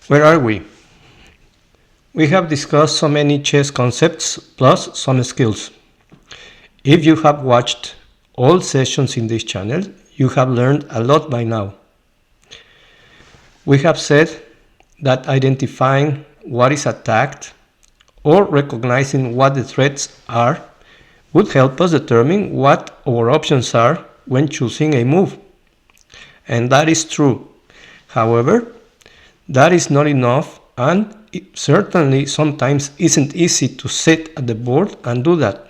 Where are we? We have discussed so many chess concepts plus some skills. If you have watched all sessions in this channel, you have learned a lot by now. We have said that identifying what is attacked or recognizing what the threats are would help us determine what our options are when choosing a move. And that is true. However, that is not enough, and it certainly sometimes isn't easy to sit at the board and do that.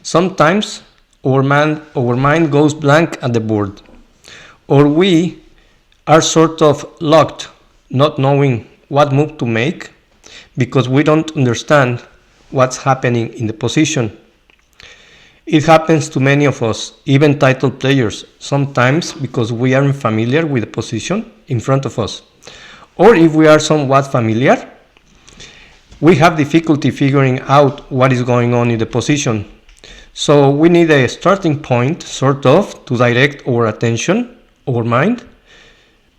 Sometimes our mind goes blank at the board, or we are sort of locked, not knowing what move to make because we don't understand what's happening in the position. It happens to many of us, even title players, sometimes because we aren't familiar with the position in front of us. Or if we are somewhat familiar, we have difficulty figuring out what is going on in the position. So we need a starting point, sort of, to direct our attention, our mind,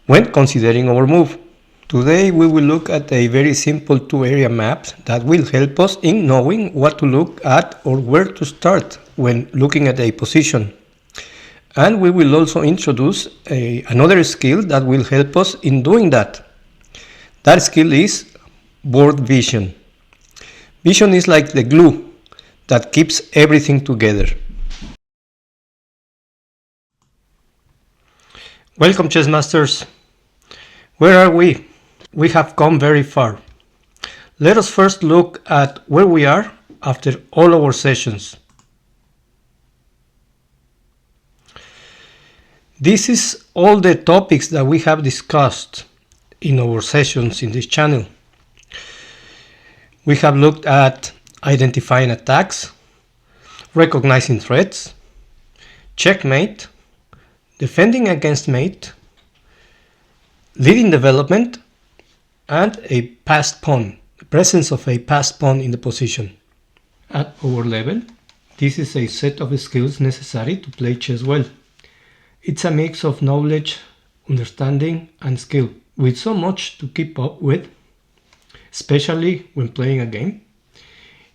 when considering our move. Today we will look at a very simple two-area map that will help us in knowing what to look at or where to start when looking at a position. And we will also introduce another skill that will help us in doing that. That skill is board vision. Vision is like the glue that keeps everything together. Welcome, chess masters. Where are we? We have come very far. Let us first look at where we are after all our sessions. This is all the topics that we have discussed in our sessions in this channel. We have looked at identifying attacks, recognizing threats, checkmate, defending against mate, leading development, and a passed pawn, the presence of a passed pawn in the position. At our level, this is a set of skills necessary to play chess well. It's a mix of knowledge, understanding, and skill, with so much to keep up with, especially when playing a game.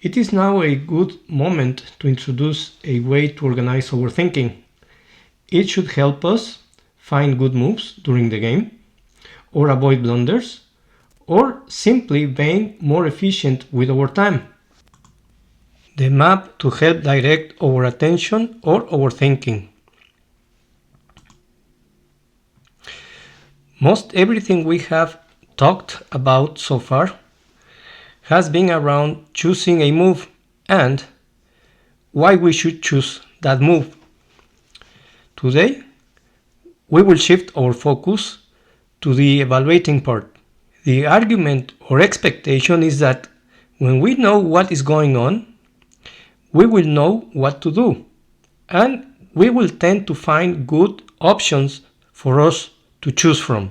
It is now a good moment to introduce a way to organize our thinking. It should help us find good moves during the game, or avoid blunders, or simply being more efficient with our time. The map to help direct our attention or our thinking. Most everything we have talked about so far has been around choosing a move and why we should choose that move. Today, we will shift our focus to the evaluating part. The argument or expectation is that when we know what is going on, we will know what to do, and we will tend to find good options for us to choose from.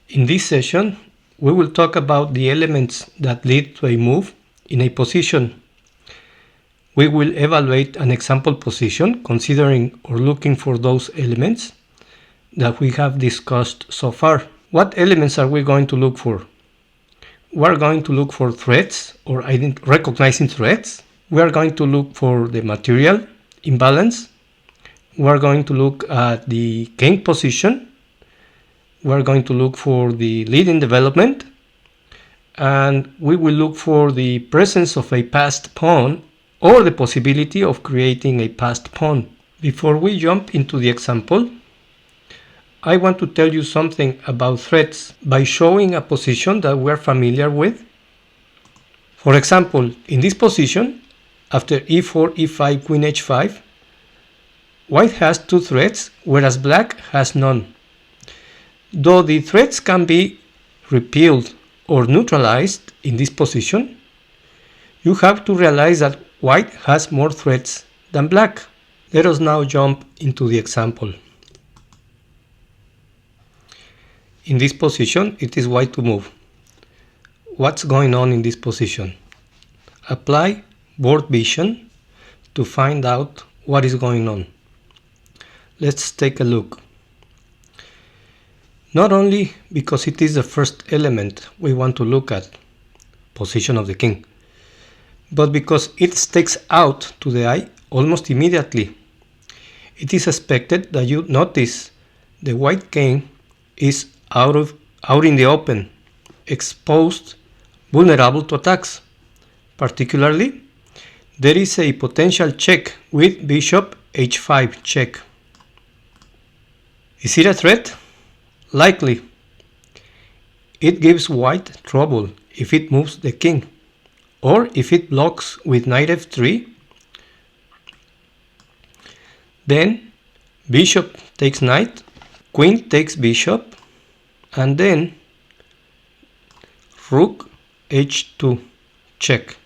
In this session, we will talk about the elements that lead to a move in a position. We will evaluate an example position considering or looking for those elements that we have discussed so far. What elements are we going to look for? We are going to look for threats or recognizing threats. We are going to look for the material imbalance. We are going to look at the king position. We are going to look for the leading development. And we will look for the presence of a passed pawn or the possibility of creating a passed pawn. Before we jump into the example, I want to tell you something about threats by showing a position that we are familiar with. For example, in this position, after e4, e5, queen h5, white has two threats, whereas black has none. Though the threats can be repelled or neutralized in this position, you have to realize that white has more threats than black. Let us now jump into the example. In this position, it is white to move. What's going on in this position? Apply board vision to find out what is going on. Let's take a look. Not only because it is the first element we want to look at, position of the king, but because it sticks out to the eye almost immediately. It is expected that you notice the white king is out in the open, exposed, vulnerable to attacks. Particularly, there is a potential check with bishop h5 check. Is it a threat? Likely. It gives white trouble if it moves the king, or if it blocks with knight f3. Then bishop takes knight, queen takes bishop, and then rook h2 check.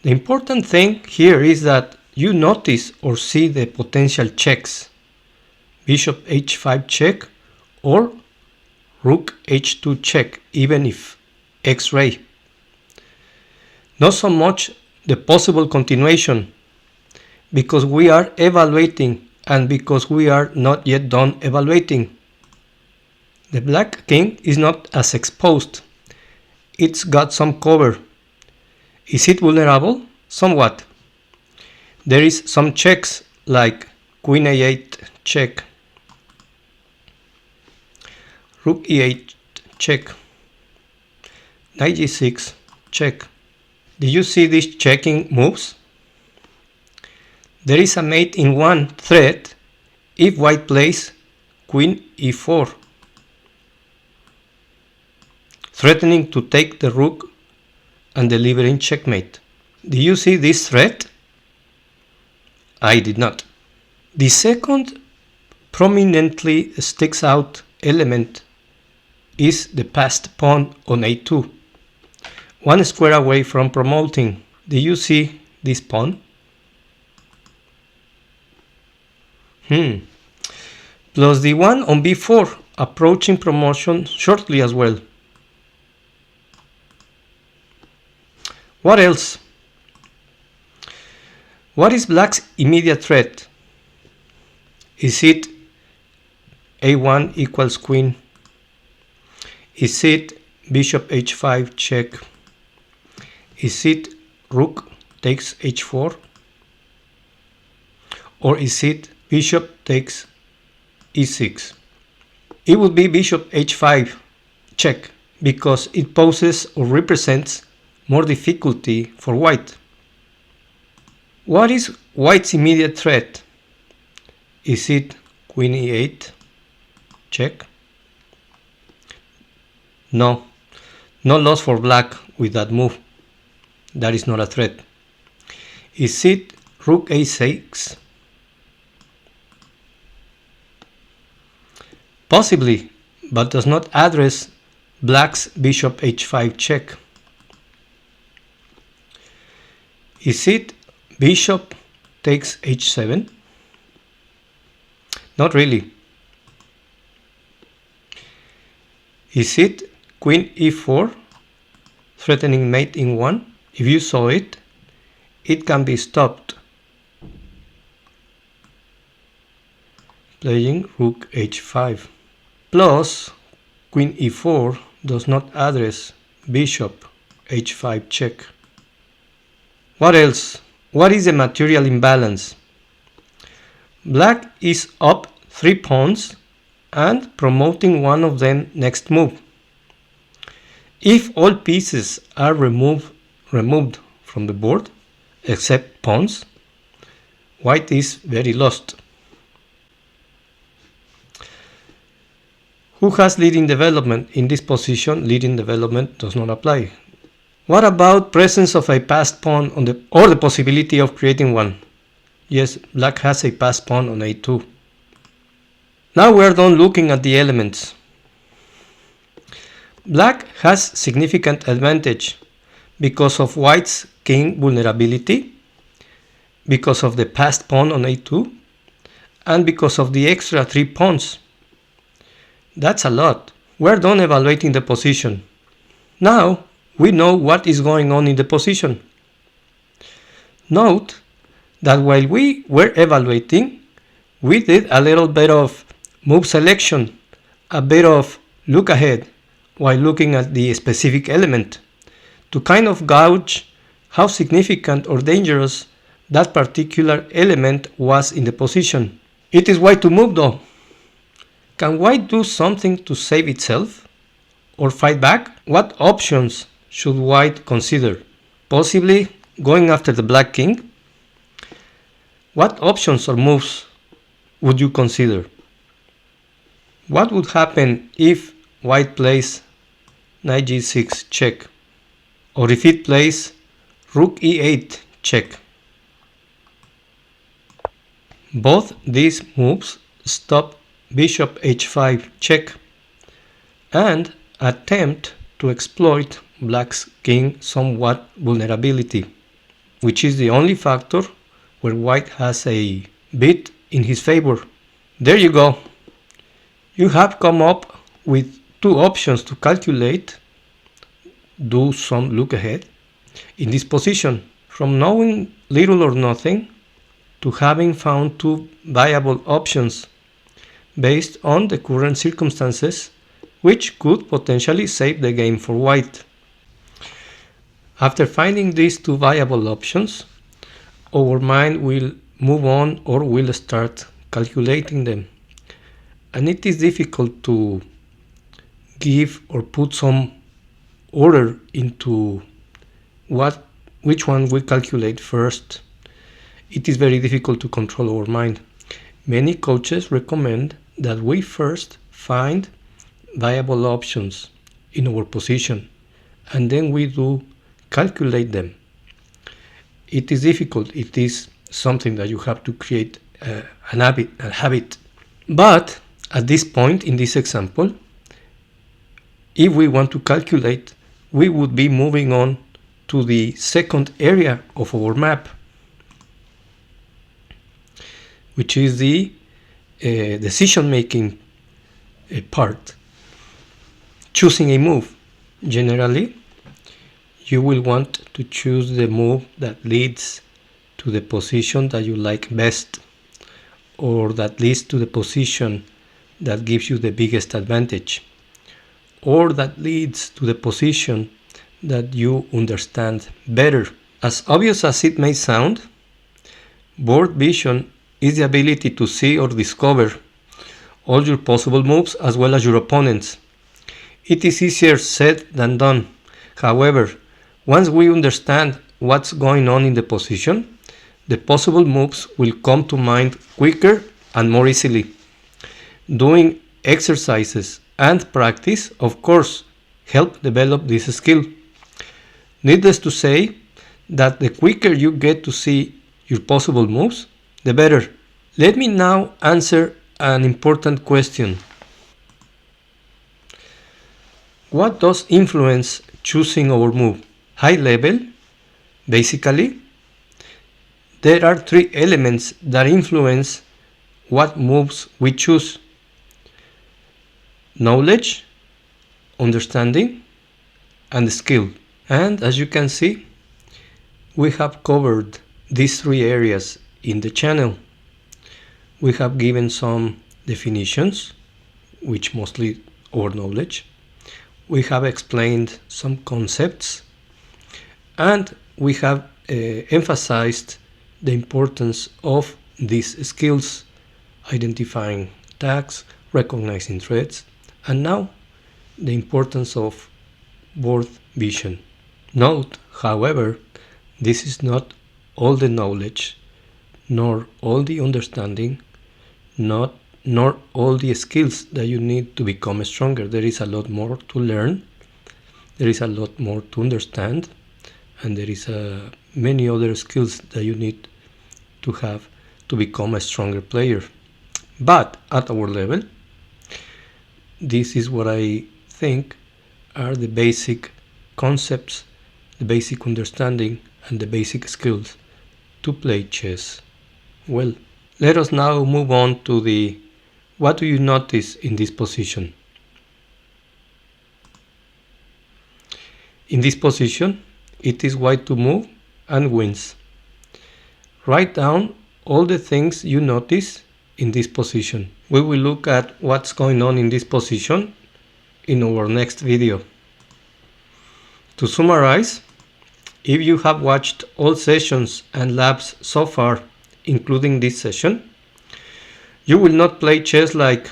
The important thing here is that you notice or see the potential checks. Bishop h5 check or rook h2 check, even if x-ray. Not so much the possible continuation, because we are evaluating and because we are not yet done evaluating. The black king is not as exposed. It's got some cover. Is it vulnerable? Somewhat. There is some checks like queen a8 check, rook e8 check, knight g6 check. Did you see these checking moves? There is a mate in one threat if white plays queen e4, threatening to take the rook and delivering checkmate. Do you see this threat? I did not. The second prominently sticks out element is the passed pawn on a2, one square away from promoting. Do you see this pawn? Plus the one on b4, approaching promotion shortly as well. What else? What is black's immediate threat? Is it a1 equals queen? Is it bishop h5 check? Is it rook takes h4? Or is it bishop takes e6? It would be bishop h5 check, because it poses or represents more difficulty for white. What is white's immediate threat? Is it queen e8 check? No loss for black with that move. That is not a threat. Is it rook a6? Possibly, but does not address black's bishop h5 check. Is it bishop takes h7? Not really. Is it queen e4, threatening mate in 1? If you saw it, it can be stopped. Playing rook h5. Plus, queen e4 does not address bishop h5 check. What else? What is the material imbalance? Black is up 3 pawns and promoting one of them next move. If all pieces are removed from the board, except pawns, white is very lost. Who has leading development? In this position, leading development does not apply. What about presence of a passed pawn or the possibility of creating one? Yes, black has a passed pawn on a2. Now we are done looking at the elements. Black has significant advantage because of white's king vulnerability, because of the passed pawn on a2, and because of the extra 3 pawns. That's a lot. We're done evaluating the position. Now we know what is going on in the position. Note that while we were evaluating, we did a little bit of move selection, a bit of look ahead while looking at the specific element to kind of gauge how significant or dangerous that particular element was in the position. It is white to move though. Can white do something to save itself or fight back? What options should white consider? Possibly going after the black king? What options or moves would you consider? What would happen if white plays knight g6 check, or if it plays rook e8 check? Both these moves stop bishop h5 check and attempt to exploit black's king somewhat vulnerability, which is the only factor where white has a bit in his favor. There you go. You have come up with two options to calculate, do some look ahead, in this position, from knowing little or nothing to having found two viable options based on the current circumstances, which could potentially save the game for white. After finding these two viable options, our mind will move on or will start calculating them. And it is difficult to give or put some order into which one we calculate first. It is very difficult to control our mind. Many coaches recommend that we first find viable options in our position and then we do calculate them. It is difficult. It is something that you have to create a habit. But at this point in this example, if we want to calculate, we would be moving on to the second area of our map, which is the decision-making part. Choosing a move. Generally, you will want to choose the move that leads to the position that you like best, or that leads to the position that gives you the biggest advantage, or that leads to the position that you understand better. As obvious as it may sound, board vision is the ability to see or discover all your possible moves as well as your opponents. It is easier said than done. However, once we understand what's going on in the position, the possible moves will come to mind quicker and more easily. Doing exercises and practice, of course, help develop this skill. Needless to say that the quicker you get to see your possible moves, the better. Let me now answer an important question. What does influence choosing our move? High level, basically, there are three elements that influence what moves we choose: knowledge, understanding, and skill. And as you can see, we have covered these three areas in the channel. We have given some definitions, which mostly our knowledge. We have explained some concepts, and we have emphasized the importance of these skills: identifying attacks, recognizing threats, and now the importance of board vision. Note, however, this is not all the knowledge, nor all the understanding, nor all the skills that you need to become stronger. There is a lot more to learn, there is a lot more to understand, and there is many other skills that you need to have to become a stronger player. But at our level, this is what I think are the basic concepts, the basic understanding, and the basic skills to play chess well. Let us now move on to the what do you notice in this position. In this position, it is white to move and wins. Write down all the things you notice in this position. We will look at what's going on in this position in our next video. To summarize, if you have watched all sessions and labs so far, including this session, you will not play chess like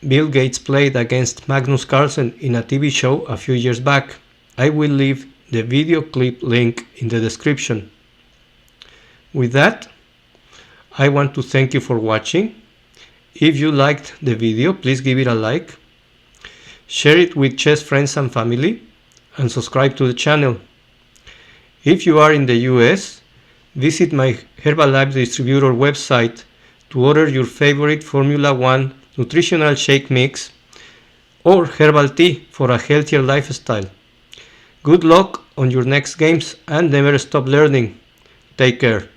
Bill Gates played against Magnus Carlsen in a TV show a few years back. I will leave the video clip link in the description. With that, I want to thank you for watching. If you liked the video, please give it a like, share it with chess friends and family, and subscribe to the channel. If you are in the US, visit my Herbalife distributor website to order your favorite Formula 1 nutritional shake mix or herbal tea for a healthier lifestyle. Good luck on your next games and never stop learning. Take care.